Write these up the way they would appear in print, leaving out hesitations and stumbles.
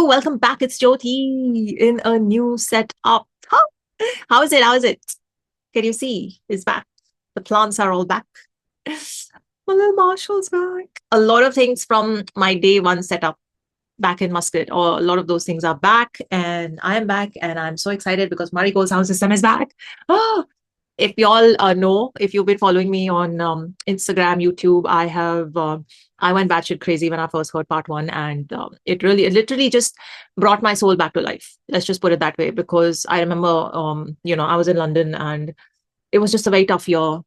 welcome back. It's Jyoti in a new setup. How is it? How is it? Can you see? It's back. The plants are all back. My little Marshall's back. A lot of things from my day one setup back in Muscat, or a lot of those things are back, and I am back, and I'm so excited because Marigold Sound System is back. Oh, if y'all know, if you've been following me on Instagram, YouTube, I went batshit crazy when I first heard part one, and it literally just brought my soul back to life. Let's just put it that way, because I remember, I was in London, and it was just a very tough year.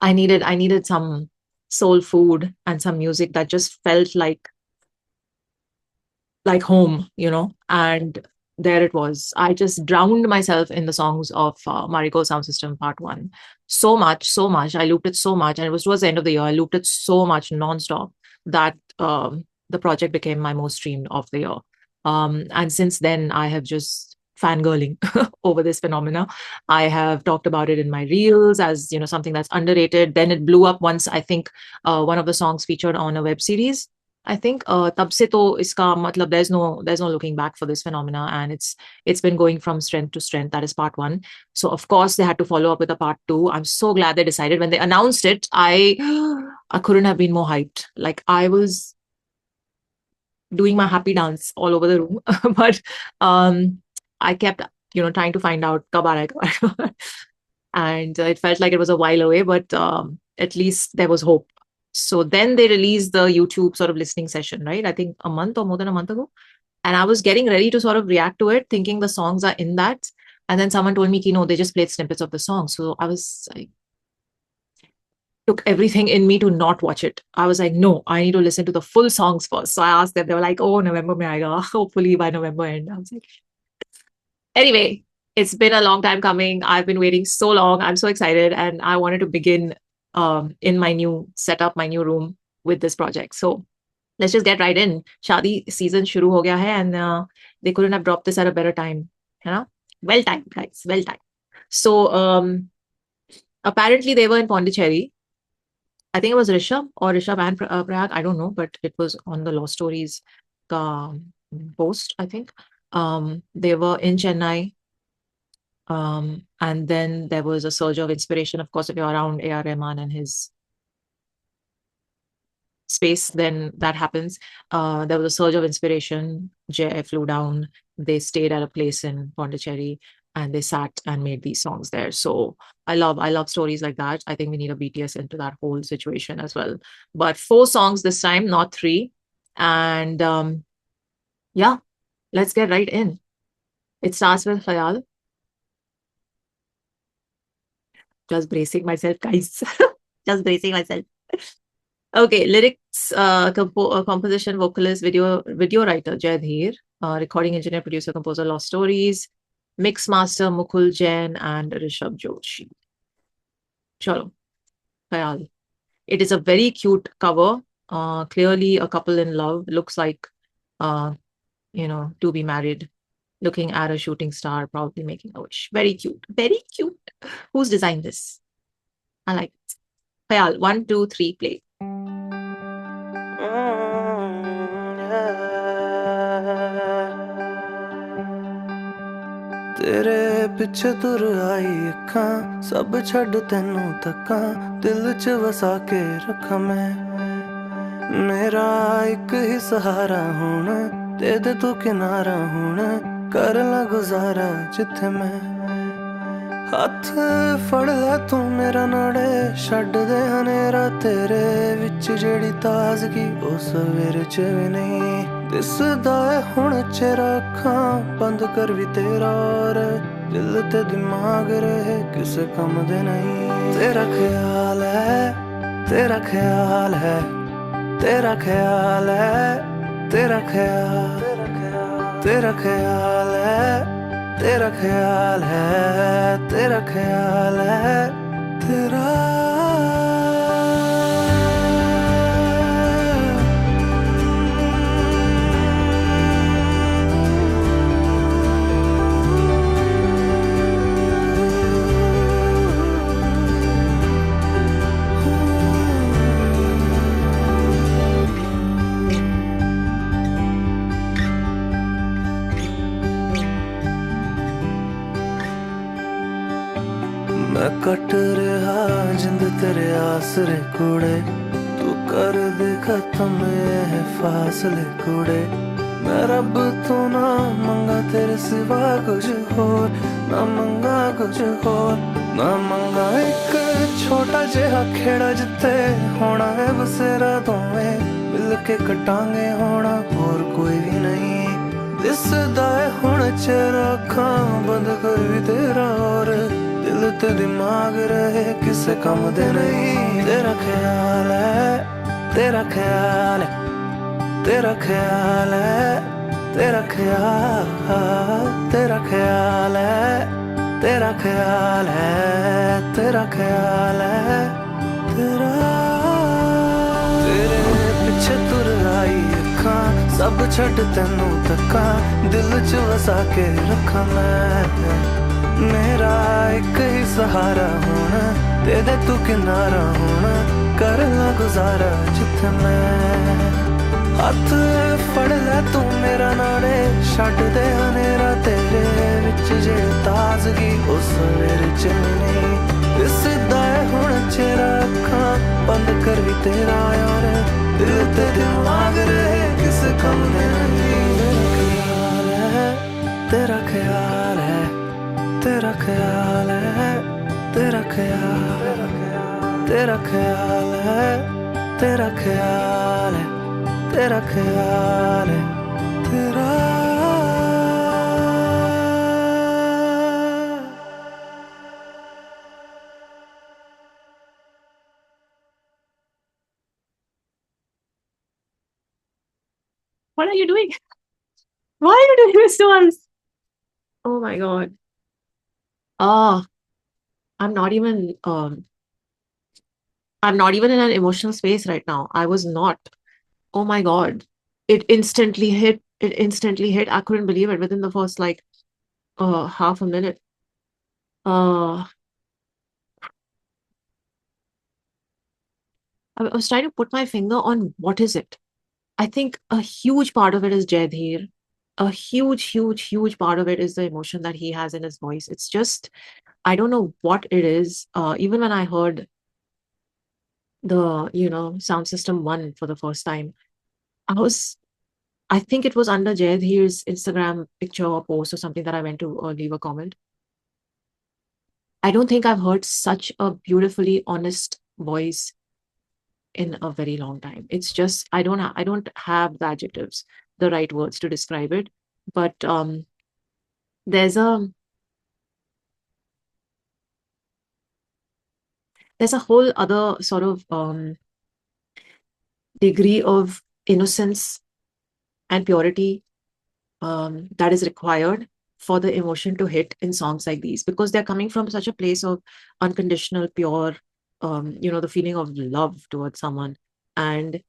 I needed some soul food and some music that just felt like home, and there it was. I just drowned myself in the songs of Marigold Sound System Part 1. So much, so much. I looped it so much, and it was towards the end of the year. I looped it so much nonstop that the project became my most streamed of the year. And since then, I have just fangirling over this phenomena. I have talked about it in my reels as, something that's underrated. Then it blew up once, I think, one of the songs featured on a web series. I think tab se to iska matlab there's no looking back for this phenomena, and it's been going from strength to strength. That is part 1. So of course they had to follow up with a part 2. I'm so glad they decided. When they announced it, I couldn't have been more hyped. Like, I was doing my happy dance all over the room. But I kept trying to find out kab aa raha hai. And it felt like it was a while away, but at least there was hope. So then they released the YouTube sort of listening session, right? I think a month or more than a month ago. And I was getting ready to sort of react to it, thinking the songs are in that. And then someone told me, no, they just played snippets of the song. So I was like, took everything in me to not watch it. I was like, no, I need to listen to the full songs first. So I asked them, they were like, oh, November mein aayega. Hopefully by November end. I was like, anyway, it's been a long time coming. I've been waiting so long. I'm so excited. And I wanted to begin in my new setup, my new room with this project. So let's just get right in. Shadi season shuru ho gaya hai, and they couldn't have dropped this at a better time. Well timed, guys. Well timed. So apparently they were in Pondicherry. I think it was Rishabh and Prayag. I don't know, but it was on the Law Stories post, I think. They were in Chennai. And then there was a surge of inspiration. Of course, if you're around A.R. Rahman and his space, then that happens. There was a surge of inspiration. JF flew down. They stayed at a place in Pondicherry, and they sat and made these songs there. So I love stories like that. I think we need a BTS into that whole situation as well. But 4 songs this time, not 3. And yeah, let's get right in. It starts with KHAYAAL. Just bracing myself, guys. Just bracing myself. Okay, lyrics, composition, vocalist, video writer, Jai Dheer, recording engineer, producer, composer, Law Stories, mix master, Mukul Jain, and Rishabh Joshi. Chalo, KHAYAAL. It is a very cute cover. Clearly a couple in love. Looks like, to be married, looking at a shooting star, probably making a wish. Very cute. Very cute. Who's designed this? I like it. KHAYAAL, 1, 2, 3, play. तेरे पिछे तुर आई अखां सब छड़ तेनू तकां दिल च वसा के रखा मैं मेरा एक ही सहारा हुण दे दे तू किनारा हुण कर ला गुजारा जिथे मैं हथ फड़ ले तू मेरा नाड़े छड़ दे हनेरा तेरे विच जेड़ी ताजगी ओ सवेरे च भी नहीं दिसदा है हुण चेहरा अखां बंद कर भी तेरा और दिल ते दिमाग रहे किसे कम दे नहीं तेरा ख्याल है तेरा ख्याल है तेरा ख्याल है तेरा ख्याल तेरा ख्याल है तेरा ख्याल है तेरा ख्याल है तेरा मैं कट रहा जिंद तेरे आसरे कुड़े, तू कर दे खत्म ये फासले कुड़े। मैं रब तो ना मंगा तेरे सिवा कुछ होर, ना मंगा कुछ होर, ना मंगा एक छोटा जिहा खेड़ा जिथे होना है बसेरा दोवें मिल के कटांगे होना होर कोई भी नहीं। दिसदा है हुण चेहरा अखां बंद कर भी तेरा और दिल ते दिमाग रहे किसे कम दे नहीं। तेरा ख्याल है, तेरा ख्याल है, तेरा ख्याल है, तेरा ख्याल, तेरा ख्याल है, तेरा ख्याल है, तेरा ख्याल है, तेरा। तेरे पिछे तुर आई अखां सब छड़ तेनू तकां दिल च वसा के रखा मैं। मेरा एक ही सहारा होना दे दे तू किनारा होना कर ला गुजारा जिथे मैं। हथ फड़ ले तू मेरा नाड़े छड़ दे हनेरा तेरे विच जे ताजगी उस सवेरे च नहीं। दिसदा है हुण चेहरा अखां बंद कर भी तेरा यार दिल ते दिमाग रहे किस कम दे नहीं। तेरा ख्याल है, तेरा ख्याल है, तेरा ख्याल है, तेरा ख्याल है, तेरा ख्याल है, तेरा ख्याल है, तेरा। What are you doing? Why are you doing this to us? Oh my God. Ah, I'm not even I'm not even in an emotional space right now. I was not. Oh my God. It instantly hit. It instantly hit. I couldn't believe it within the first like half a minute. Uh I was trying to put my finger on what is it. I think a huge part of it is Jadhir. A huge, huge, huge part of it is the emotion that he has in his voice. It's just, I don't know what it is. Even when I heard the, sound system one for the first time, I was, I think it was under Jadhir's Instagram picture or post or something that I went to leave a comment. I don't think I've heard such a beautifully honest voice in a very long time. It's just I don't have the adjectives, the right words to describe it. But there's a there's a whole other sort of degree of innocence and purity that is required for the emotion to hit in songs like these, because they're coming from such a place of unconditional, pure, the feeling of love towards someone. And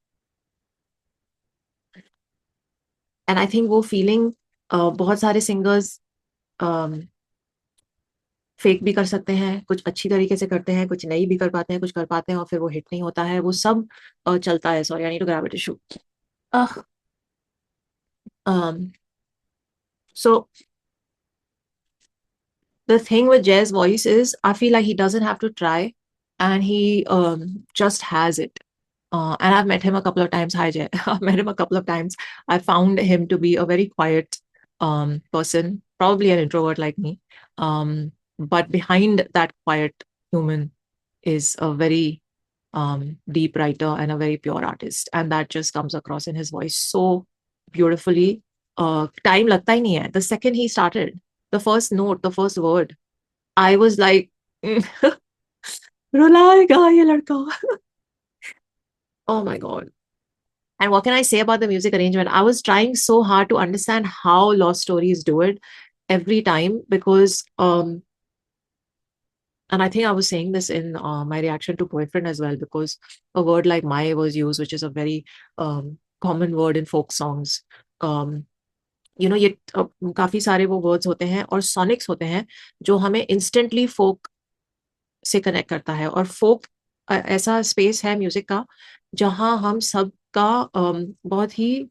I think वो feeling बहुत सारे singers fake भी कर सकते हैं, कुछ अच्छी तरीके से करते हैं, कुछ नहीं भी कर पाते हैं, कुछ कर पाते हैं और फिर वो हिट नहीं होता है, वो सब चलता है। Sorry, I need to grab a tissue. So the thing with Jay's voice is I feel like he doesn't have to try, and he just has it. And I've met him a couple of times. Hi, Jay. I've met him a couple of times. I found him to be a very quiet person, probably an introvert like me. But behind that quiet human is a very deep writer and a very pure artist. And that just comes across in his voice so beautifully. Time lagta hi nahi hai. The second he started, the first note, the first word, I was like, रुलाएगा ये लड़का. Oh my God. And what can I say about the music arrangement? I was trying so hard to understand how Lost Stories do it every time, because and I think I was saying this in my reaction to Boyfriend as well, because a word like "my" was used, which is a very common word in folk songs. ये काफी सारे वो words होते हैं और सॉनिक्स होते हैं जो हमें इंस्टेंटली फोक से कनेक्ट करता है, और फोक ऐसा स्पेस है म्यूजिक का जहां हम सबका बहुत ही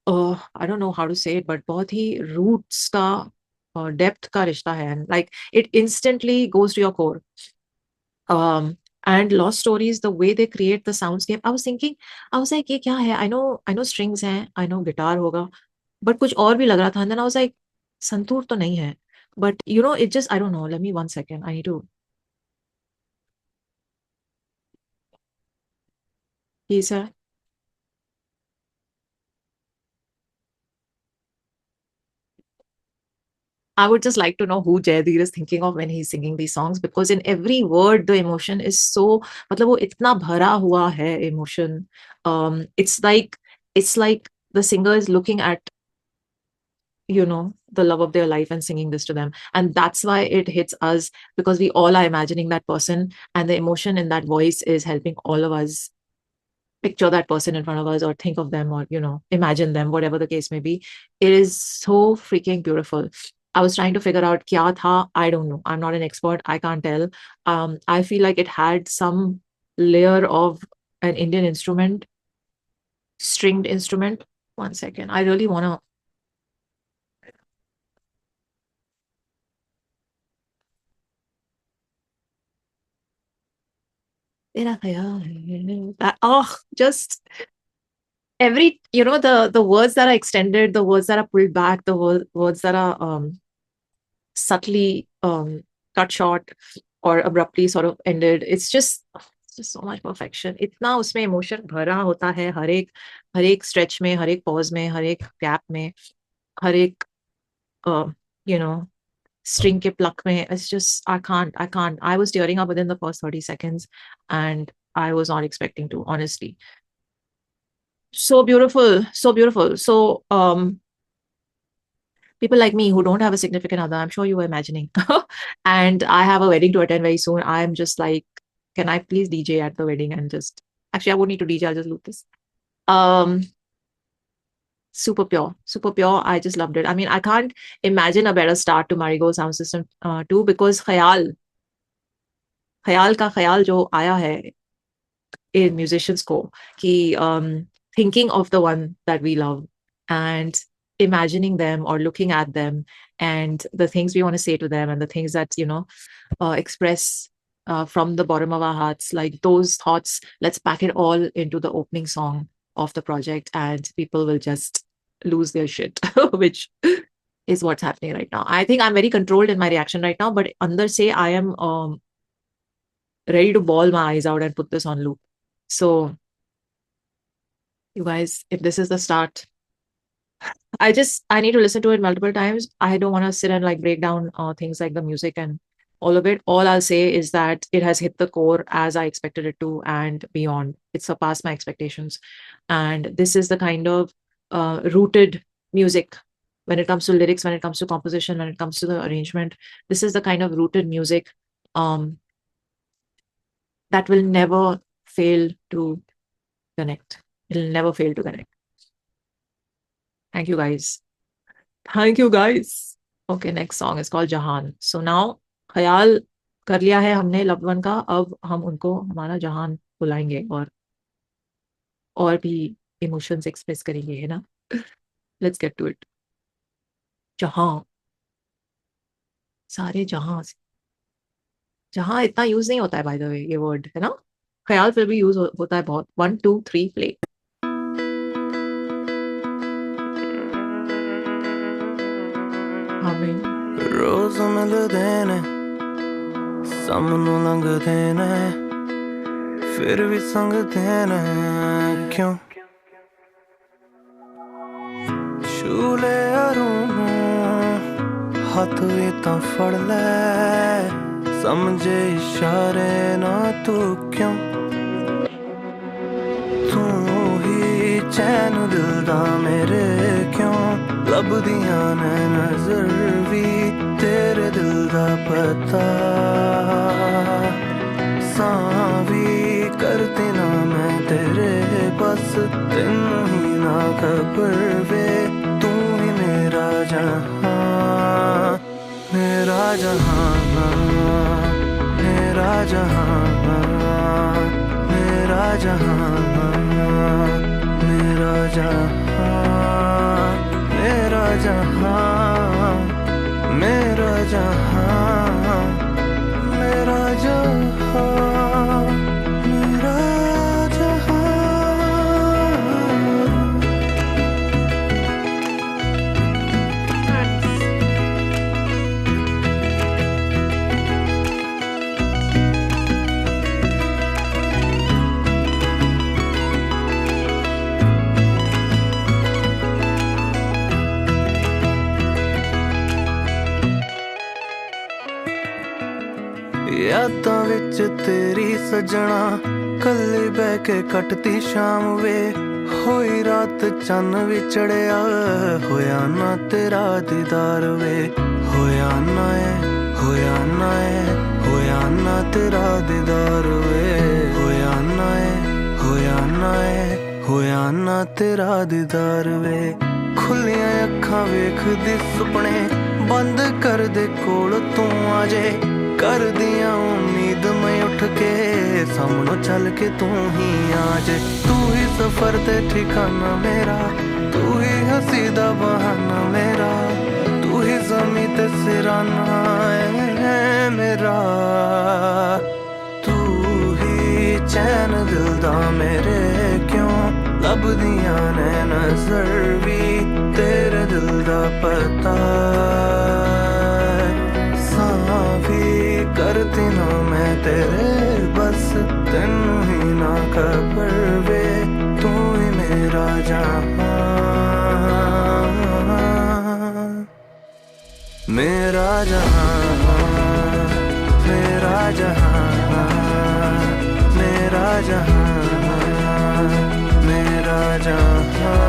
I don't know how to say it, but बहुत ही रूट्स का डेप्थ का रिश्ता है, like it instantly goes to your core. um, and Lost Stories, the way they create the soundscape, I was thinking, I was like, ये क्या है? I know strings हैं, I know guitar होगा, but कुछ और भी लग रहा था. And then I was like, santoor तो नहीं है. But it just, I don't know. Let me 1 second. I need to. Yes, sir. I would just like to know who Jayadhir is thinking of when he's singing these songs, because in every word the emotion is so, मतलब वो इतना भरा हुआ है emotion. It's like the singer is looking at the love of their life and singing this to them, and that's why it hits us, because we all are imagining that person, and the emotion in that voice is helping all of us picture that person in front of us, or think of them, or imagine them, whatever the case may be. It is so freaking beautiful. I was trying to figure out kya tha. I don't know, I'm not an expert, I can't tell. I feel like it had some layer of an Indian instrument, stringed instrument. 1 second, I really want to. तेरा ख्याल है. Just every, the words that are extended, the words that are pulled back, the words that are subtly cut short or abruptly sort of ended. It's just so much perfection. इतना उसमें emotion भरा होता है, हर एक stretch में, हर एक pause में, हर एक gap में, हर एक you know string के pluck में. It's just, I can't. I was tearing up within the first 30 seconds, and I was not expecting to, honestly. So beautiful, so beautiful. So people like me who don't have a significant other, I'm sure you were imagining, and I have a wedding to attend very soon. I'm just like, can I please DJ at the wedding? And just, actually, I won't need to DJ, I'll just loop this. Super pure, super pure. I just loved it. I mean, I can't imagine a better start to Marigold Sound System 2, because ख्याल का ख्याल जो आया है in musicians को, कि thinking of the one that we love and imagining them or looking at them, and the things we want to say to them, and the things that express from the bottom of our hearts, like those thoughts, let's pack it all into the opening song of the project, and people will just lose their shit, which is what's happening right now. I think I'm very controlled in my reaction right now, but andar se I am ready to bawl my eyes out and put this on loop. So you guys, if this is the start, I need to listen to it multiple times. I don't want to sit and like break down things like the music and all of it. All I'll say is that it has hit the core as I expected it to, and beyond. It surpassed my expectations. And this is the kind of rooted music when it comes to lyrics, when it comes to composition, when it comes to the arrangement. This is the kind of rooted music that will never fail to connect. It'll never fail to connect. Thank you guys. Thank you guys. Okay, next song is called Jahan. So now, ख्याल कर लिया है हमने loved one का, अब हम उनको हमारा जहान बुलाएंगे और भी emotions express करेंगे, है ना? Let's get to it. जहां, सारे जहां इतना यूज नहीं होता है, by the way, ये word, है ना? ख्याल फिर भी यूज होता है बहुत. 1 2 3 play. आमीन. रोज मिलदे ने, सामनों लंघदे ने, फिर भी संगदे ने, क्यों? छूले अरूं हाथ भी तां फड़ ले, समझे इशारे ना तू क्यों? तू ही चैन दिल दा मेरे क्यों? लभदियां ने नजर भी तेरे दिल दा पता, सां भी करती ना मैं तेरे, बस तेनू ही ना खबर वे, तू ही मेरा जहां, मेरा जहां, मेरा जहां, मेरा जहां, मेरा जहां, मेरा जहां, मेरा जहां, मेरा जहां. यादां विच तेरी सजना कल्ली बह के कटती शाम वे होई रात चन्न भी चढ़िया होया ना तेरा दीदार वे होया ना है होया ना है होया ना तेरा दीदार वे होया ना है होया ना है होया ना तेरा दीदार वे खुलियां अखां वेखदी सुपने बंद कर दे कोल तू आ जे कर दिया उम्मीद मैं उठ के सामने चल के तू ही आ जे तू ही सफर ते ठिकाना मेरा तू ही हंसी दा बहाना मेरा तू ही ज़मीं ते सिराना है मेरा तू ही चैन दिल दा मेरे क्यों लभदियां ने नजर भी तेरे दिल दा पता भी करती ना मैं तेरे बस तेनू ही ना खबर वे तू ही मेरा जहां मेरा जहां मेरा जहां मेरा जहां मेरा जहां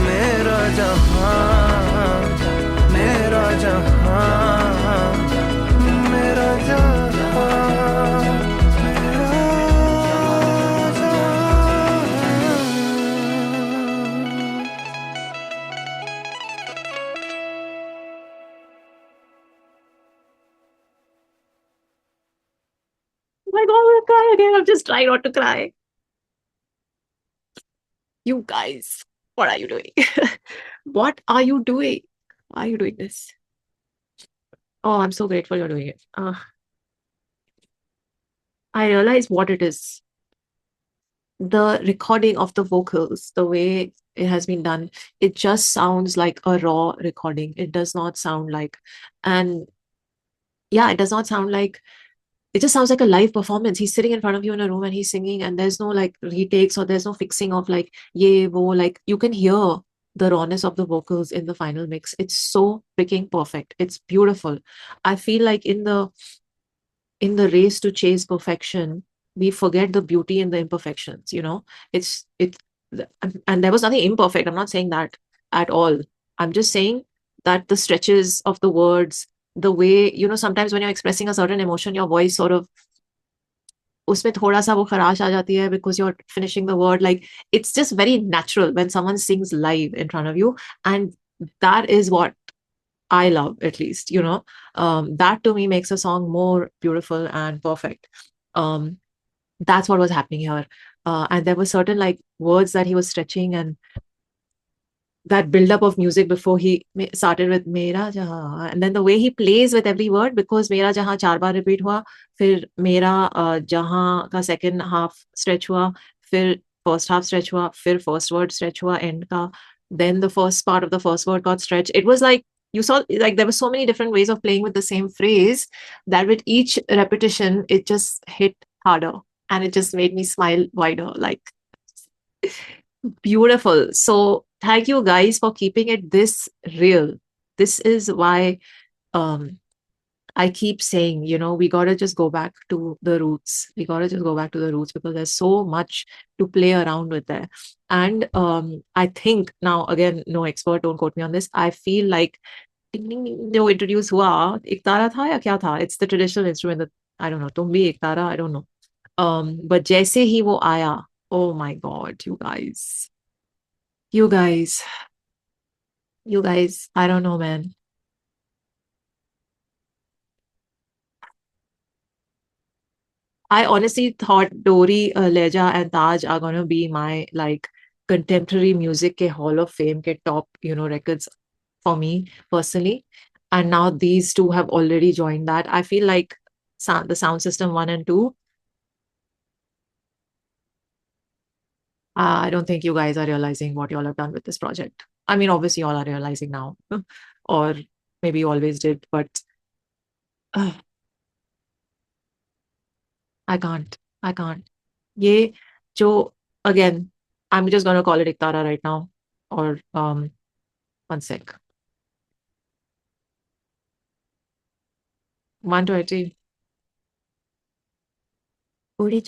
मेरा जहां मेरा जहां मेरा जहां मेरा Oh my God, I'm gonna cry again. I'm just trying not to cry. You guys, what are you doing? What are you doing? Why are you doing this? Oh, I'm so grateful you're doing it. I realize what it is. The recording of the vocals, the way it has been done, it just sounds like a raw recording. It does not sound like, and yeah, it does not sound like, it just sounds like a live performance. He's sitting in front of you in a room and he's singing, and there's no like retakes or there's no fixing of like, yeah, wo, like you can hear the rawness of the vocals in the final mix. It's so freaking perfect. It's beautiful. I feel like in the race to chase perfection, we forget the beauty in the imperfections, you know? It's and there was nothing imperfect. I'm not saying that at all. I'm just saying that the stretches of the words, the way, you know, sometimes when you're expressing a certain emotion, your voice sort of उसमें थोड़ा सा वो खराश आ जाती है because you're finishing the word. Like it's just very natural when someone sings live in front of you, and that is what I love, at least, you know. That to me makes a song more beautiful and perfect. Um, that's what was happening here. And there were certain like words that he was stretching, and that build-up of music before he started with Mera Jahan, and then the way he plays with every word, because Mera Jahan 4 bar repeat हुआ, फिर Mera Jahan का second half stretch हुआ, फिर first half stretch हुआ, फिर first word stretch हुआ end का, then the first part of the first word got stretched. It was like you saw, like there were so many different ways of playing with the same phrase that with each repetition it just hit harder, and it just made me smile wider. Like beautiful. So thank you guys for keeping it this real. This is why I keep saying, you know, we gotta just go back to the roots. We gotta just go back to the roots because there's so much to play around with there. And I think now, again, no expert, don't quote me on this. I feel like ding, ding, ding, जो introduce हुआ, एक तारा था या क्या था? It's the traditional instrument that I don't know. तुम भी एक तारा, I don't know. But जैसे ही वो आया, oh my God, you guys, I don't know, man. I honestly thought Dori, Leja, and Taj are gonna be my like contemporary music ke Hall of Fame ke top, you know, records for me personally. And now these two have already joined that. I feel like the sound system 1 and 2. I don't think you guys are realizing what y'all have done with this project. I mean, obviously, y'all are realizing now, or maybe you always did, but uh, I can't. I can't. ये जो, again, I'm just gonna call it Iktara right now, or 1 sec. 120. It's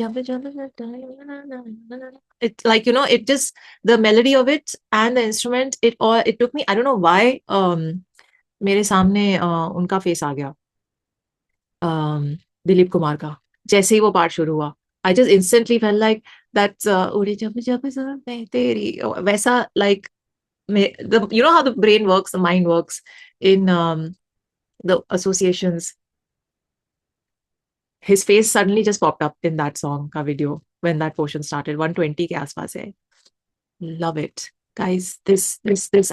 like, you know, it just, the melody of it and the instrument, it took me, I don't know why, मेरे सामने उनका face आ गया, दिलीप कुमार का, जैसे ही वो part शुरू हुआ, I just instantly felt like that's उड़े जब जब मैं तेरी, वैसा, like, you know how the brain works, the mind works in the associations. His face suddenly just popped up in that song ka video when that portion started. 120 ke aaspaas hai. Love it, guys. This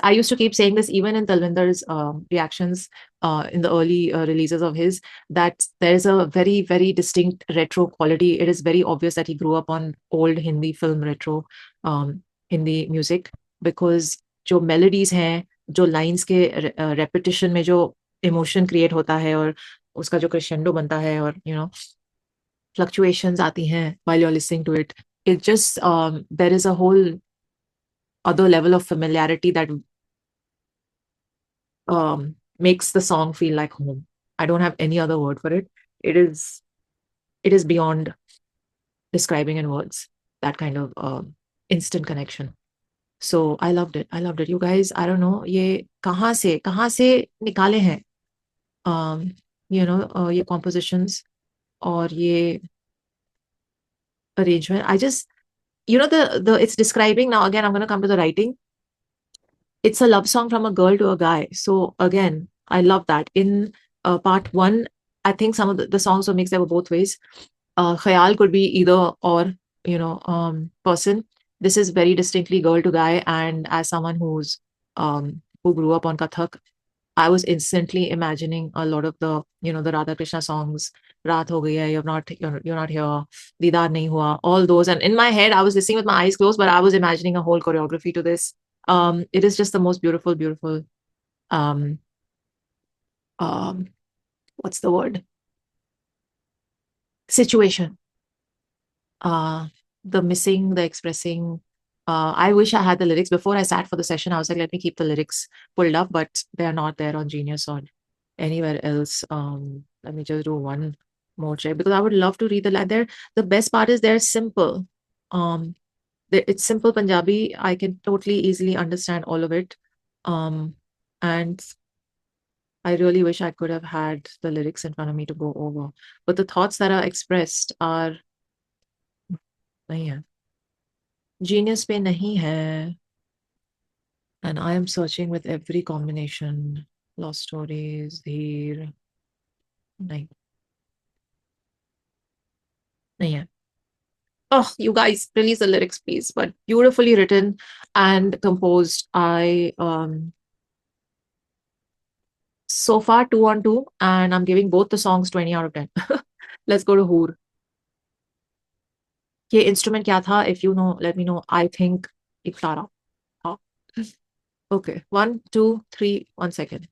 I used to keep saying this even in Talwinder's reactions in the early releases of his, that there is a very, very distinct retro quality. It is very obvious that he grew up on old Hindi film retro Hindi music, because जो melodies हैं, जो lines के repetition में जो emotion create होता है, और उसका जो crescendo बनता है, और you know fluctuations आती हैं while you're listening to it, it just there is a whole other level of familiarity that makes the song feel like home. I don't have any other word for it. It is beyond describing in words, that kind of instant connection. So I loved it. I loved it. You guys, I don't know, ये कहाँ से निकाले हैं you know ये compositions और ये arrangement. I just, you know, the it's describing, now again I'm going to come to the writing. It's a love song from a girl to a guy. So again, I love that. In part one, I think some of the songs were mixed, they were both ways. KHAYAAL could be either or, you know, person. This is very distinctly girl to guy, and as someone who grew up on Kathak, I was instantly imagining a lot of the, you know, the Radha Krishna songs, Raat ho gayi hai, you're not here, Deedar nahi hua, all those. And in my head, I was listening with my eyes closed, but I was imagining a whole choreography to this. It is just the most beautiful, what's the word? Situation. The missing, the expressing. I wish I had the lyrics. Before I sat for the session, I was like, let me keep the lyrics pulled up, but they are not there on Genius or anywhere else. Let me just do one more check, because I would love to read the line there. The best part is they're simple. It's simple Punjabi. I can totally easily understand all of it. And I really wish I could have had the lyrics in front of me to go over. But the thoughts that are expressed are nahi hai. Genius pe nahi hai. And I am searching with every combination. Lost Stories, Dheer. Nahi. Nahi hai. Oh, you guys, release the lyrics, please. But beautifully written and composed. So far 2 on 2, and I'm giving both the songs 20 out of 10. Let's go to HOOR. ये instrument क्या था? If you know, let me know. I think Iftara. Oh. Okay, 1, 2, 3, 1 second.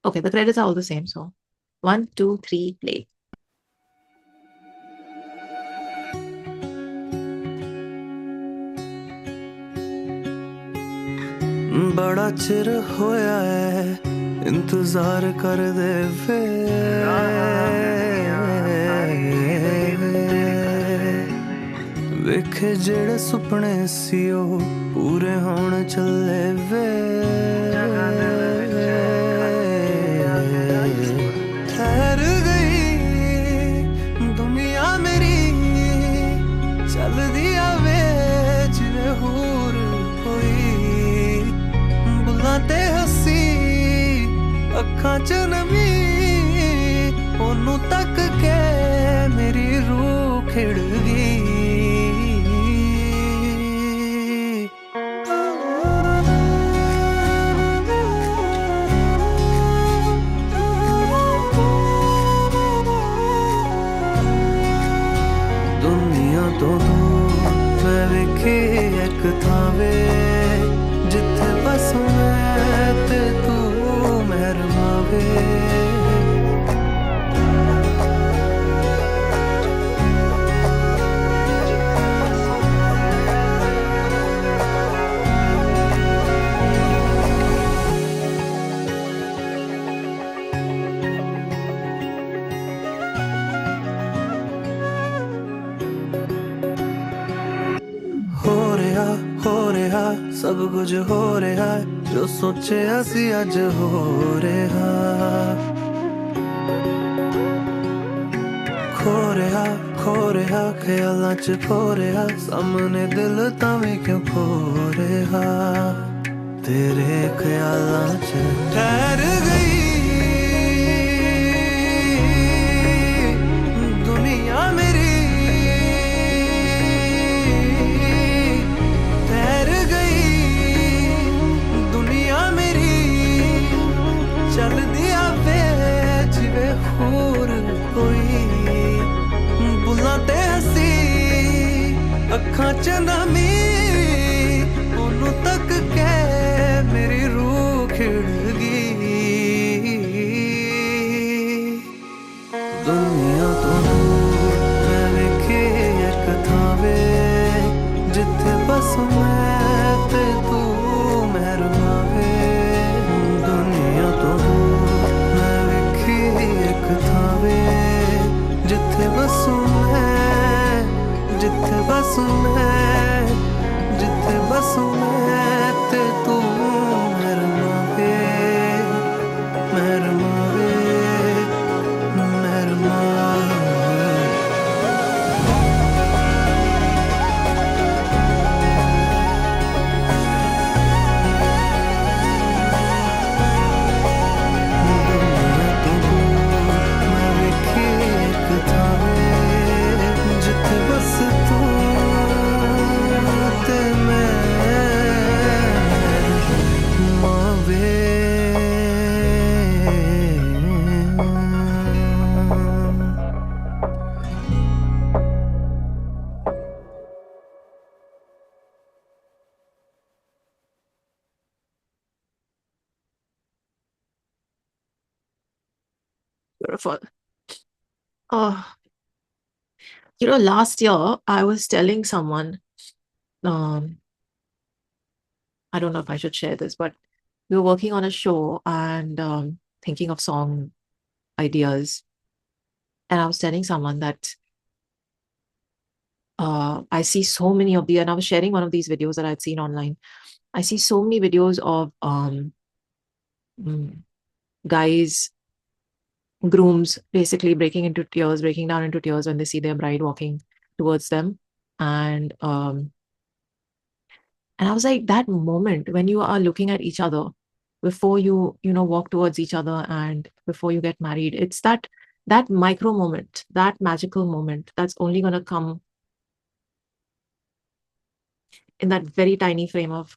Okay, the credits are all the same. So 1, 2, 3, play. बड़ा चिर होया है इंतजार कर दे वे वेखे जेड़े सुपने सी ओ पूरे होण चले वे ठहर गई दुनिया मेरी चल दिया वे जिवे हूर ते हसी अखां च नमी ओनू तक के मेरी रूह खिड़ गई दुनिया तो दूर मैं वेखे एक थावे जिथे बस मैं ते तू मेहरबावे सब कुछ हो रहा जो सोचे असी अज हो रहा खो रहा ख्यालां च खो रहा सामने दिल तावी क्यों खो रहा तेरे ख्यालां च ठहर गई दुनिया मेरी ठहर गई दुनिया मेरी चल दिया वे जिवे होर कोई बुलां ते हसी अखां च नमी ओनू तक के मेरी रूह खिड़ गई दुनिया तो दूर मैं वेखे एक थावे जिथे बस मैं ते तू मेहरमा वे दुनिया तो दूर मैं वेखे एक थावे जिथे बस मैं जिथे बस मैं जिथे बस मैं ते तू मेहरमा वे मेहरमा वे मेहरमा दुनिया तो दूर मैं वेखे एक थावे जिथे बस तू ते मेहरमा वे Beautiful. Oh, last year I was telling someone, um, I don't know if I should share this, but we were working on a show and thinking of song ideas. And I was telling someone that I see so many of the, and I was sharing one of these videos that I'd seen online. I see so many videos of guys, grooms, basically breaking down into tears when they see their bride walking towards them. And I was like, that moment when you are looking at each other before you walk towards each other and before you get married, it's that micro moment, that magical moment that's only going to come in that very tiny frame of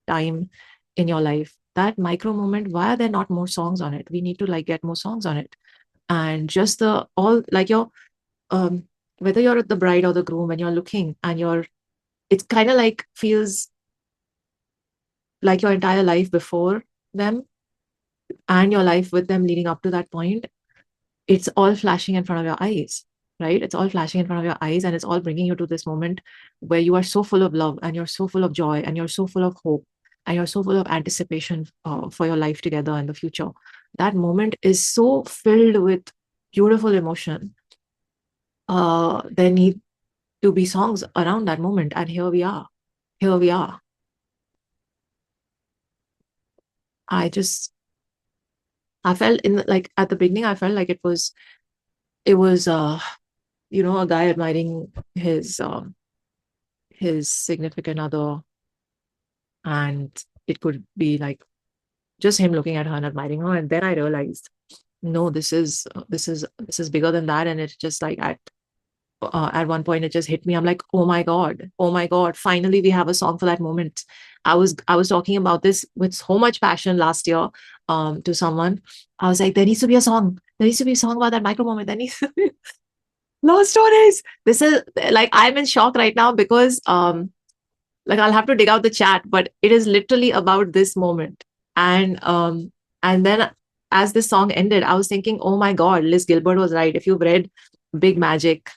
time in your life. That micro moment, why are there not more songs on it? We need to get more songs on it. And just your whether you're the bride or the groom, when you're looking and it's kind of feels like your entire life before them and your life with them leading up to that point. It's all flashing in front of your eyes, right? It's all flashing in front of your eyes, and it's all bringing you to this moment where you are so full of love and you're so full of joy and you're so full of hope and you're so full of anticipation for your life together in the future. That moment is so filled with beautiful emotion. There need to be songs around that moment, and here we are. I felt at the beginning, I felt like it was a guy admiring his significant other, and it could be just him looking at her and admiring her. And then I realized, no, this is bigger than that. And it's just at one point it just hit me. I'm like, oh my god, finally we have a song for that moment. I was talking about this with so much passion last year to someone. I was like, there needs to be a song about that micro moment. There needs to be love stories. This is I'm in shock right now because I'll have to dig out the chat, but it is literally about this moment. And then as this song ended, I was thinking, oh my god, Liz Gilbert was right. If you've read Big Magic,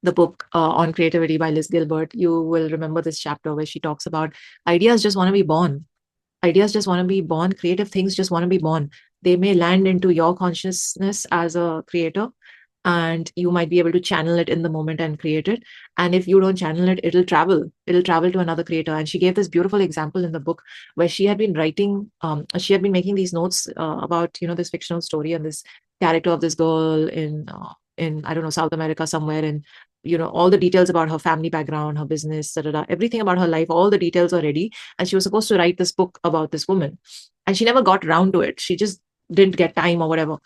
the book on creativity by Liz Gilbert, you will remember this chapter where she talks about ideas just want to be born. Creative things just want to be born. They may land into your consciousness as a creator, and you might be able to channel it in the moment and create it. And if you don't channel it, it'll travel to another creator. And she gave this beautiful example in the book where she had been writing, she had been making these notes about, this fictional story and this character of this girl in I don't know, South America somewhere. And all the details about her family background, her business, da, da, da, everything about her life, all the details are ready. And she was supposed to write this book about this woman, and she never got around to it. She just didn't get time or whatever.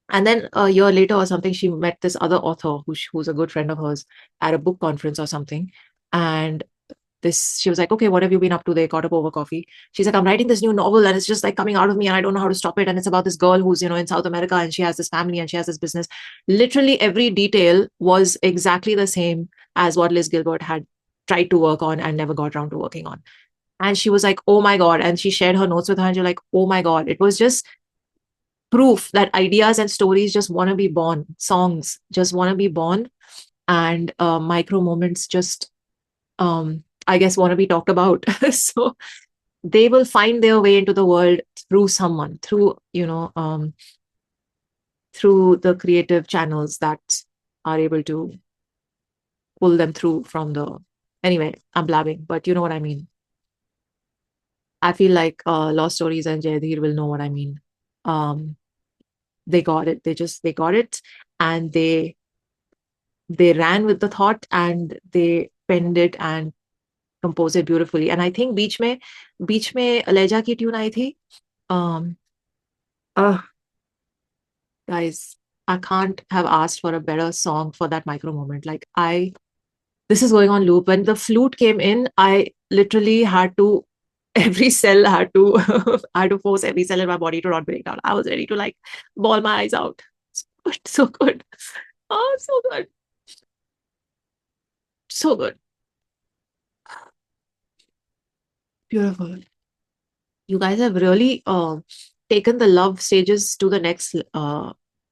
And then a year later or something, she met this other author who's a good friend of hers at a book conference or something. And she was like, okay, what have you been up to? They caught up over coffee. She's like, I'm writing this new novel and it's just like coming out of me and I don't know how to stop it. And it's about this girl who's, in South America, and she has this family and she has this business. Literally every detail was exactly the same as what Liz Gilbert had tried to work on and never got around to working on. And she was like, oh my God. And she shared her notes with her and you're like, oh my God. It was just proof that ideas and stories just want to be born, songs just want to be born, and micro moments just, I guess, want to be talked about. So they will find their way into the world through someone, through the creative channels that are able to pull them through from the. Anyway, I'm blabbing, but you know what I mean. I feel like Lost Stories and Jayadhir will know what I mean. They got it. They got it, and they ran with the thought and they penned it and composed it beautifully. And I think बीच में Aleja की tune आई थी. Um, uh, guys, I can't have asked for a better song for that micro moment. Like this is going on loop. When the flute came in, I literally had to. Every cell had to. I had to force every cell in my body to not break down. I was ready to like bawl my eyes out. So good. Oh, so good. So good. Beautiful. You guys have really taken the love stages to the next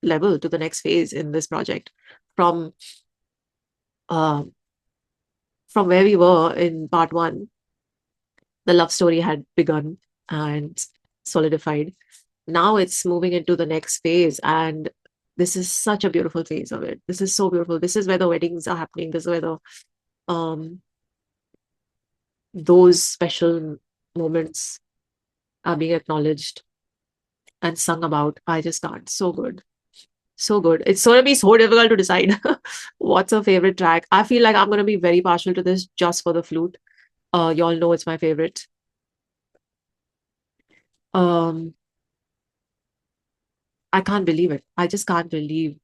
level, to the next phase in this project. From uh, from where we were in part one, the love story had begun and solidified. Now it's moving into the next phase, and this is such a beautiful phase of it. This is so beautiful. This is where the weddings are happening. This is where the um, those special moments are being acknowledged and sung about. I just can't. So good. So good. It's going to be so difficult to decide what's a favorite track. I feel like I'm going to be very partial to this just for the flute. Y'all know it's my favorite. Um, I can't believe it. I just can't believe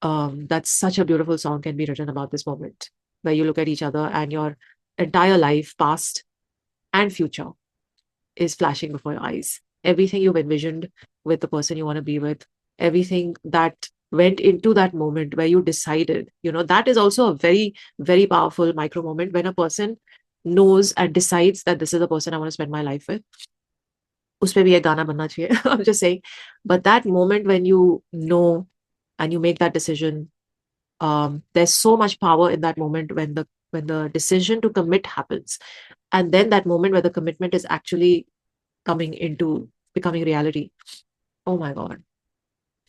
that such a beautiful song can be written about this moment where you look at each other and your entire life, past and future, is flashing before your eyes. Everything you've envisioned with the person you want to be with, everything that went into that moment where you decided, that is also a very, very powerful micro moment when a person knows and decides that this is the person I want to spend my life with. उसपे भी एक गाना बनना चाहिए. I'm just saying. But that moment when you know and you make that decision, there's so much power in that moment when the decision to commit happens. And then that moment where the commitment is actually coming into becoming reality. Oh my God.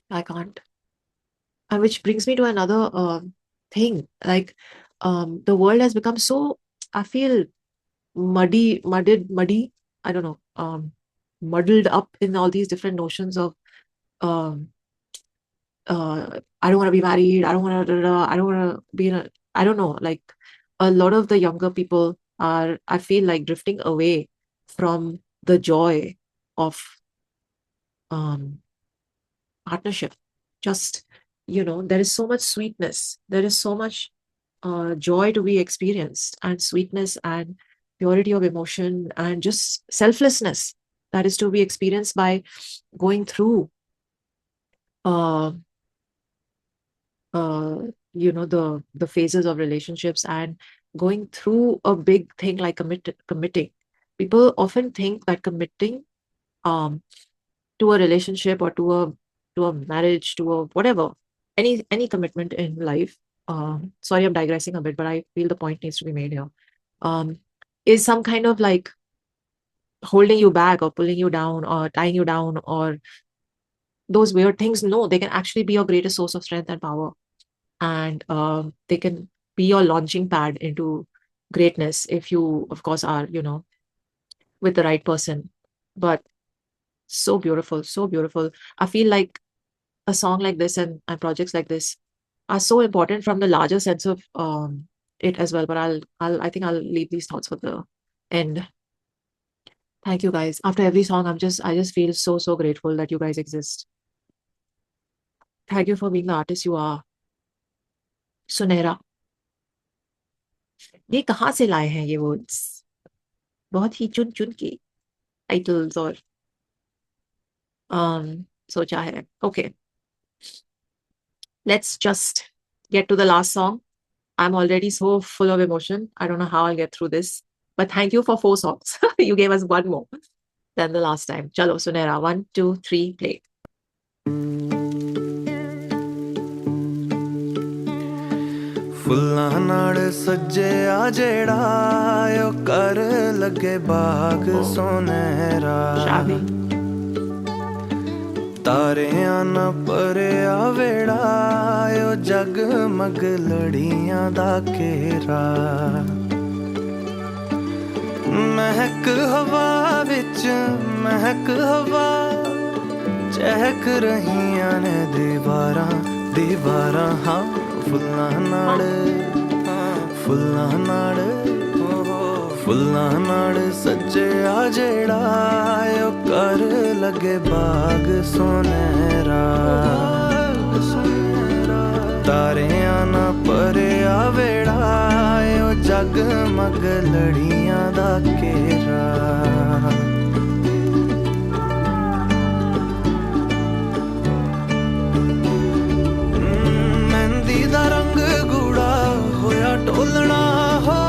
I can't. And which brings me to another thing. Like the world has become so, I feel, muddy. I don't know. Muddled up in all these different notions of um, I don't want to be married. I don't want to. I don't want to be in a. I don't know. Like a lot of the younger people are. I feel like drifting away from the joy of um, partnership. Just there is so much sweetness. There is so much joy to be experienced, and sweetness and purity of emotion, and just selflessness that is to be experienced by going through uh, the phases of relationships and going through a big thing like committing. People often think that committing um, to a relationship or to a marriage, to a whatever, any commitment in life. Sorry, I'm digressing a bit, but I feel the point needs to be made here. Um, is some kind of like holding you back or pulling you down or tying you down or those weird things. No, they can actually be your greatest source of strength and power, and they can be your launching pad into greatness if you, of course, are, with the right person. But so beautiful, so beautiful. I feel like a song like this and projects like this are so important from the larger sense of it as well. But I think I'll leave these thoughts for the end. Thank you guys. After every song, I just feel so, so grateful that you guys exist. Thank you for being the artist you are. सुनहरा, ये कहाँ से लाए हैं ये words? बहुत ही चुन चुन के टाइटल्स और सोचा है. Okay, let's just get to the last song. I'm already so full of emotion. I don't know how I'll get through this. But thank you for 4 songs. You gave us one more than the last time. Chalo, Sunehra. 1, 2, 3, play. फुल्लां नाल सज्जिया जेड़ा ओ कर लगे बाग सुनहरा Shabi. तारियां न भरिया वेड़ा ओ जगमग लड़ियां दा घेरा महक हवा विच महक हवा चहक रहियां ने दीवारां दीवारां हाँ फुल्लां नाल सज्जिया जेड़ा ओ कर लगे बाग सुनहरा तारियां ना भरिया वेड़ा ओ जगमग लड़ियां दा घेरा मेहंदी दा रंग गूड़ा होया टोलना हो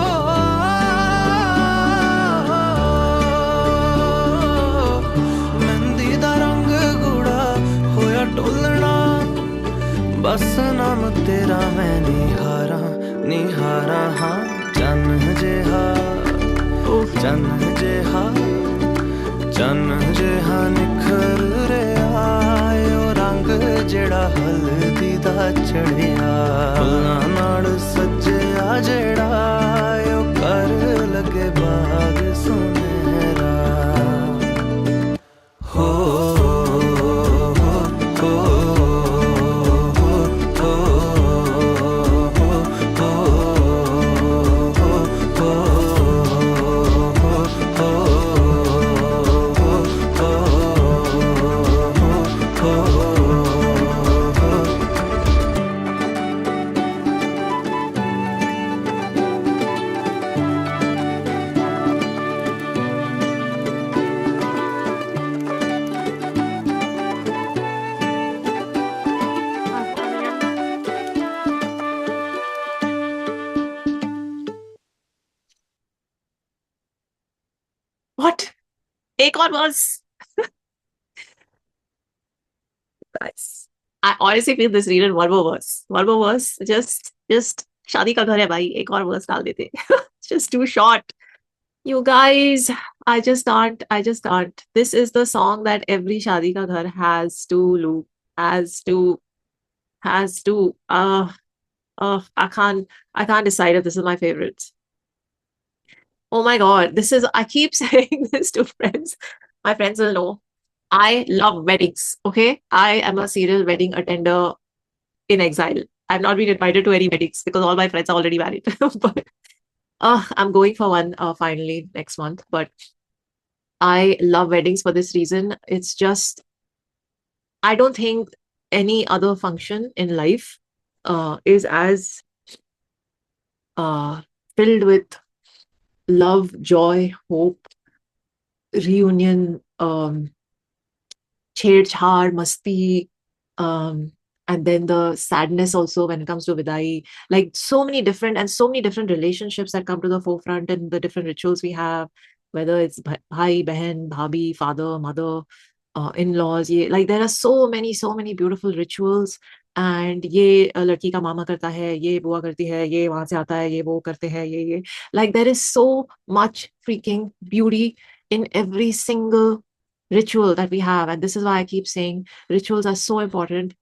मेहंदी दा रंग गूड़ा होया टोलना बस नाम तेरा मैं निहारा निहारा हाँ चन जेहा चन जेहा निखर रहा ओ रंग जेड़ा हल्दी दा चढ़िया फुल्लां नाल सज्जिया जेड़ा ओ कर लगे बाग सुनहरा हो What? एक और verse. Guys, I honestly feel this needed one more verse. One more verse. Just शादी का घर है भाई. एक और verse डाल देते. It's just too short. You guys, I just can't. I just can't. This is the song that every शादी का घर has to loop, has to. I can't decide if this is my favorite. Oh my God, this is. I keep saying this to friends. My friends will know. I love weddings. Okay, I am a serial wedding attender in exile. I've not been invited to any weddings because all my friends are already married. But I'm going for one finally next month. But I love weddings for this reason. It's just, I don't think any other function in life is as filled with love, joy, hope, reunion, chhed-chhad, masti, and then the sadness also when it comes to vidai. Like so many different relationships that come to the forefront and the different rituals we have, whether it's bhai, behan, bhabhi, father, mother, in-laws. Like there are so many beautiful rituals. And ये लड़की का मामा करता है, ये बुआ करती है, ये वहां से आता है, ये वो करते हैं, ये like there is so much freaking beauty in every single ritual that we have. And this is why I keep saying rituals are so important,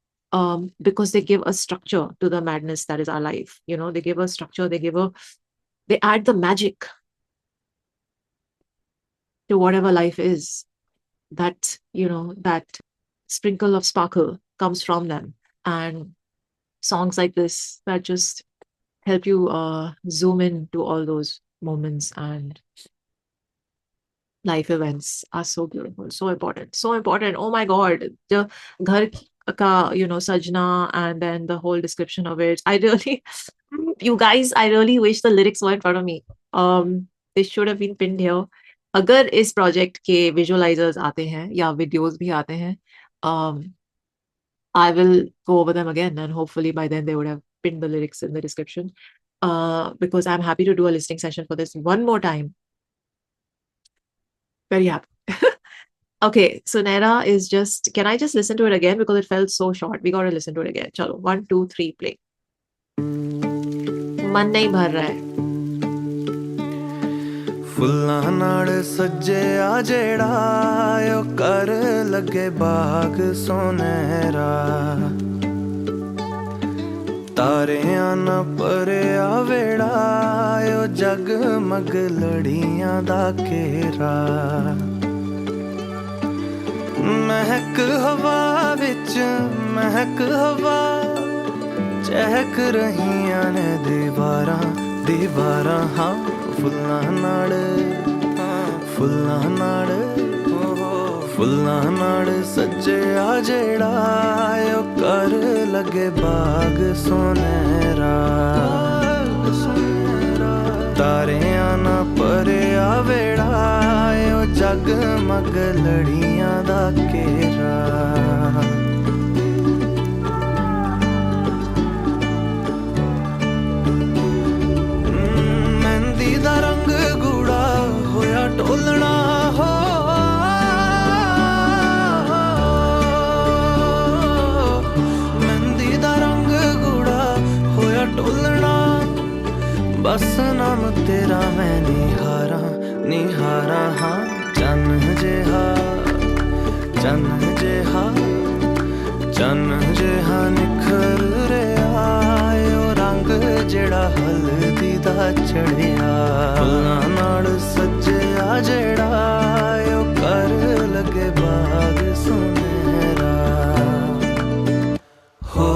because they give a structure to the madness that is our life. They give a structure, they add the magic to whatever life is. That sprinkle of sparkle comes from them. And songs like this that just help you zoom in to all those moments and life events are so beautiful, so important, so important. Oh my God, the ghar ka, sajna, and then the whole description of it. I really, you guys, I really wish the lyrics were in front of me. They should have been pinned here. अगर इस project के विजुअलाइजर्स आते हैं या videos भी आते हैं, um, I will go over them again, and hopefully by then they would have pinned the lyrics in the description. Because I'm happy to do a listening session for this one more time. Very happy. Okay, Sunehra is just. Can I just listen to it again because it felt so short? We gotta listen to it again. Chalo, 1, 2, 3, play. मन नहीं भर रहा है. फुल्लां नाल सज्जिया जेड़ा ओ कर लगे बाग सुनहरा तारियां न भरिया वेड़ा ओ जगमग लड़ियां दा घेरा महक हवा विच महक हवा चहक रहियां ने दीवारां दीवारां हाँ फुल्लां नाल सज्जिया जेड़ा ओ कर लगे बाग सुनहरा तारियां ना भरिया वेड़ा ओ जगमग लड़ियां दा घेरा दा रंग गूड़ा होया टोलना हो मेहंदी दा रंग गूड़ा होया टोलना बस नाम तेरा मैं निहारा निहारा हाँ चन्न जेहा निखर रे आयो रंग जेड़ा हल्दी दा चढ़िया फुल्लां नाल सज्जिया जेड़ा ओ कर लगे बाग सुनहरा हो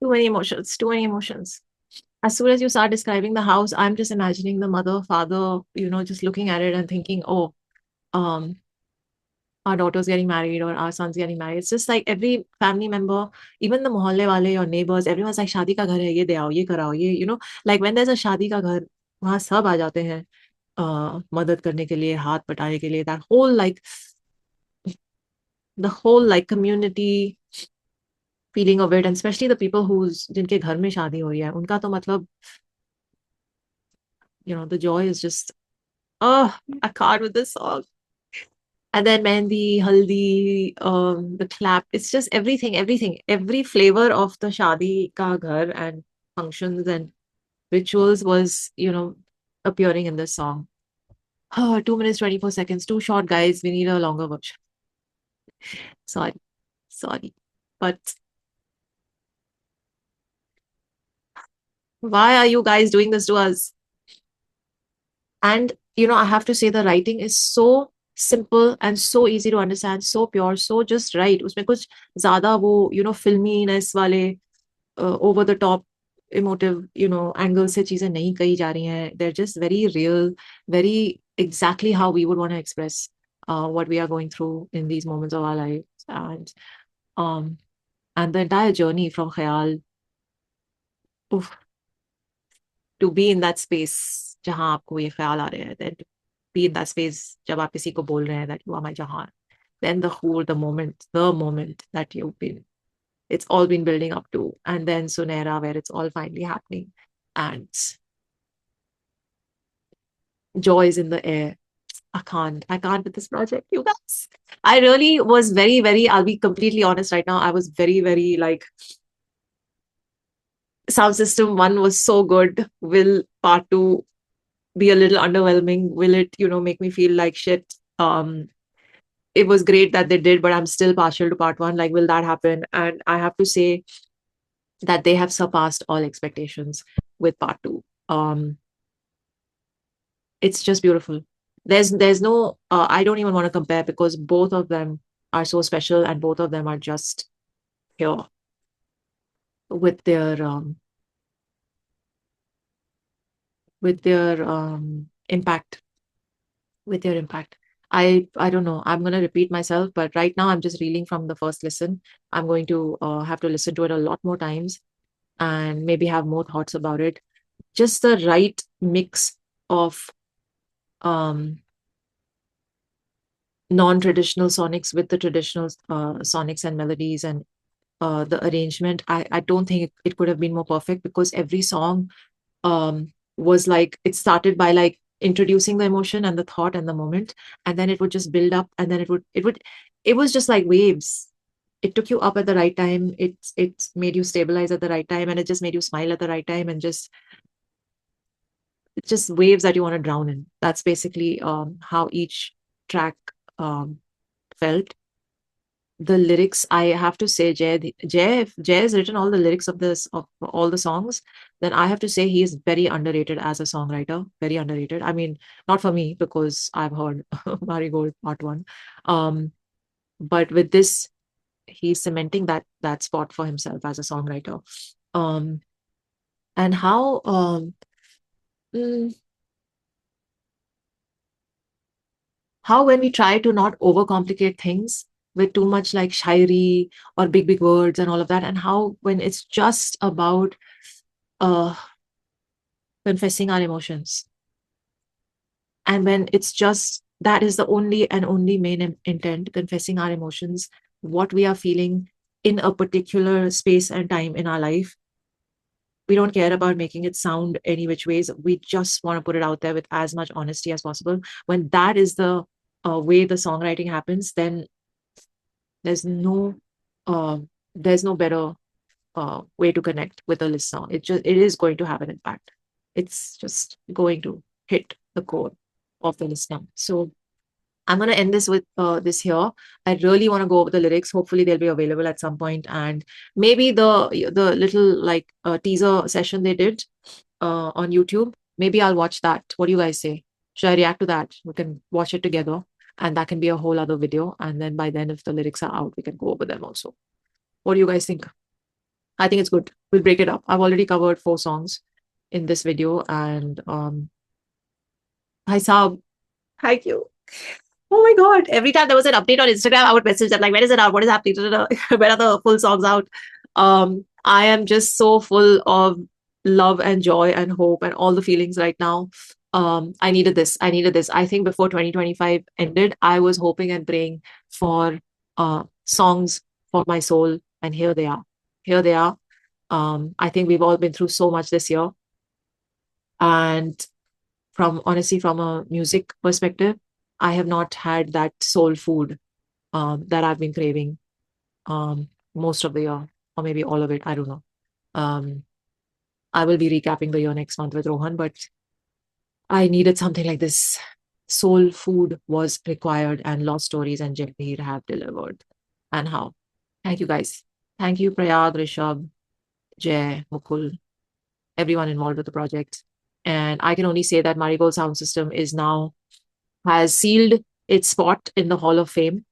Too many emotions, too many emotions. As soon as you start describing the house, I'm just imagining the mother, father, just looking at it and thinking, oh, our daughter's getting married or our son's getting married. It's just like every family member, even the mohalle wale, your neighbors, everyone's like, शादी का घर है, ये दे आओ, ये कराओ, ये. Like when there's a शादी का घर, वहाँ सब आ जाते हैं मदद करने के लिए, हाथ बटाने के लिए. That whole like, the whole like community feeling of it, and especially the people जिनके घर में शादी हो रही है, उनका तो मतलब, the joy is just, oh, I can't with this song. And then mehndi, haldi, the clap, it's just everything, every flavor of the shadi ka ghar and functions and rituals was, appearing in this song. Oh, 2 minutes, 24 seconds, too short, guys. We need a longer version. Sorry. But why are you guys doing this to us? And, I have to say the writing is so simple and so easy to understand, so pure, so just right. उसमें कुछ ज़्यादा वो, filminess वाले, over the top, emotive, angle से चीजें नहीं कही जा रही हैं. They're just very real, very exactly how we would want to express what we are going through in these moments of our lives. And And the entire journey from KHAYAAL, oof, to be in that space जहाँ आपको ये ख्याल आ रहे हैं, then to be in that space जब आप किसी को बोल रहे हैं that you are my jahan, then the moment that you've been, it's all been building up to, and then SUNEHRA, where it's all finally happening, and joy is in the air. I can't with this project, you guys. I really was very, very, I'll be completely honest right now. I was very, very like, sound system one was so good. Will part two be a little underwhelming? Will it, make me feel like shit? It was great that they did, but I'm still partial to part one. Like, will that happen? And I have to say that they have surpassed all expectations with part two. It's just beautiful. There's no I don't even want to compare because both of them are so special and both of them are just here with their impact, with their impact. I don't know. I'm going to repeat myself, but right now I'm just reeling from the first listen. I'm going to have to listen to it a lot more times and maybe have more thoughts about it. Just the right mix of um, non-traditional sonics with the traditional sonics and melodies, and the arrangement. I don't think it could have been more perfect because every song was like, it started by like introducing the emotion and the thought and the moment, and then it would just build up, and then it was just like waves. It took you up at the right time. It made you stabilize at the right time, and it just made you smile at the right time, and just waves that you want to drown in. That's basically how each track felt. The lyrics, I have to say, if Jay has written all the lyrics of all the songs, then I have to say he is very underrated as a songwriter. Very underrated. I mean, not for me because I've heard Marigold Part One, but with this, he's cementing that spot for himself as a songwriter. Um, and mm, how when we try to not overcomplicate things with too much like shairi or big words and all of that, and how when it's just about uh confessing our emotions, and when it's just that is the only and only main intent, confessing our emotions, what we are feeling in a particular space and time in our life. We don't care about making it sound any which ways. We just want to put it out there with as much honesty as possible. When that is the way the songwriting happens, then there's no uh, there's no better way to connect with a listener. It is going to have an impact. It's just going to hit the core of the listener. So I'm going to end this with this here. I really want to go over the lyrics. Hopefully they'll be available at some point, and maybe the little like teaser session they did on YouTube. Maybe I'll watch that. What do you guys say? Should I react to that? We can watch it together, and that can be a whole other video. And then by then, if the lyrics are out, we can go over them also. What do you guys think? I think it's good. We'll break it up. I've already covered 4 songs in this video, and hi Saab, thank you. Oh my God. Every time there was an update on Instagram, I would message them like, when is it out? What is happening? When are the full songs out? I am just so full of love and joy and hope and all the feelings right now. I needed this. I needed this. I think before 2025 ended, I was hoping and praying for songs for my soul. And here they are. Here they are. I think we've all been through so much this year. And honestly, from a music perspective, I have not had that soul food that I've been craving most of the year, or maybe all of it. I don't know. I will be recapping the year next month with Rohan, but I needed something like this. Soul food was required, and Lost Stories and Jagmeer have delivered. And how? Thank you, guys. Thank you, Prayag, Rishabh, Jay, Mukul, everyone involved with the project. And I can only say that Marigold Sound System has sealed its spot in the Hall of Fame.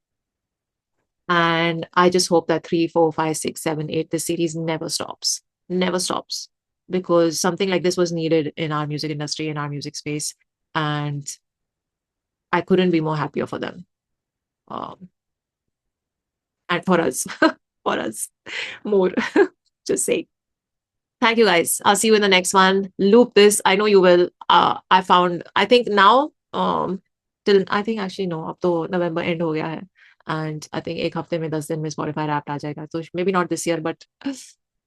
And I just hope that 3, 4, 5, 6, 7, 8, this series never stops. Never stops. Because something like this was needed in our music industry, in our music space. And I couldn't be more happier for them. And for us. for us more. Just saying. Thank you guys. I'll see you in the next one. Loop this. I know you will. I think now, till I think actually no, अब तो November end हो गया है. And I think एक हफ्ते में 10 दिन में Spotify Wrapped आ जाएगा. So maybe not this year, but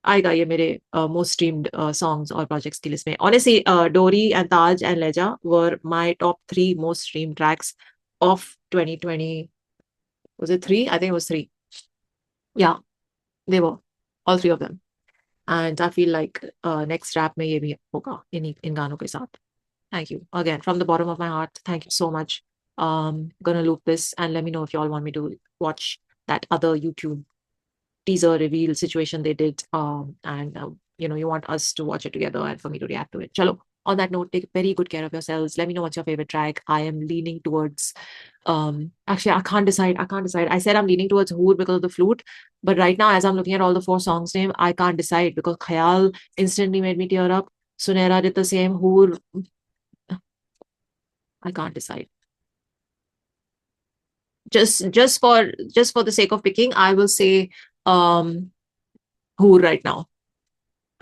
आएगा ये मेरे most streamed songs और projects की list में. Honestly, Dori and Taj and Leja were my top 3 most streamed tracks of 2020. Was it 3? I think it was 3. Yeah, they were all 3 of them. And I feel like next rap में ये भी होगा इन गानों के साथ. Thank you again from the bottom of my heart. Thank you so much. Gonna loop this and let me know if you all want me to watch that other YouTube teaser reveal situation they did. And you want us to watch it together and for me to react to it. Chalo. On that note, take very good care of yourselves. Let me know what's your favorite track. I am leaning towards actually I can't decide. I said I'm leaning towards HOOR because of the flute, but right now as I'm looking at all the 4 songs name, I can't decide because KHAYAAL instantly made me tear up. SUNEHRA did the same. HOOR, I can't decide. Just for the sake of picking, I will say HOOR right now.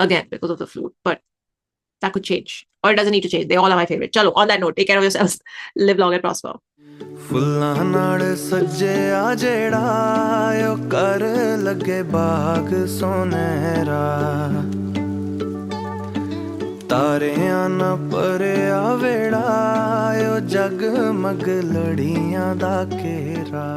Again, because of the flute, but that could change. Or it doesn't need to change. They all are my favorite. Chalo, on that note, take care of yourselves. Live long and prosper. फुल्लां नाल सज्जिया जेड़ा ओ कर लगे बाग सुनहरा तारियां न भरिया वेड़ा ओ जगमग लड़ियां दा घेरा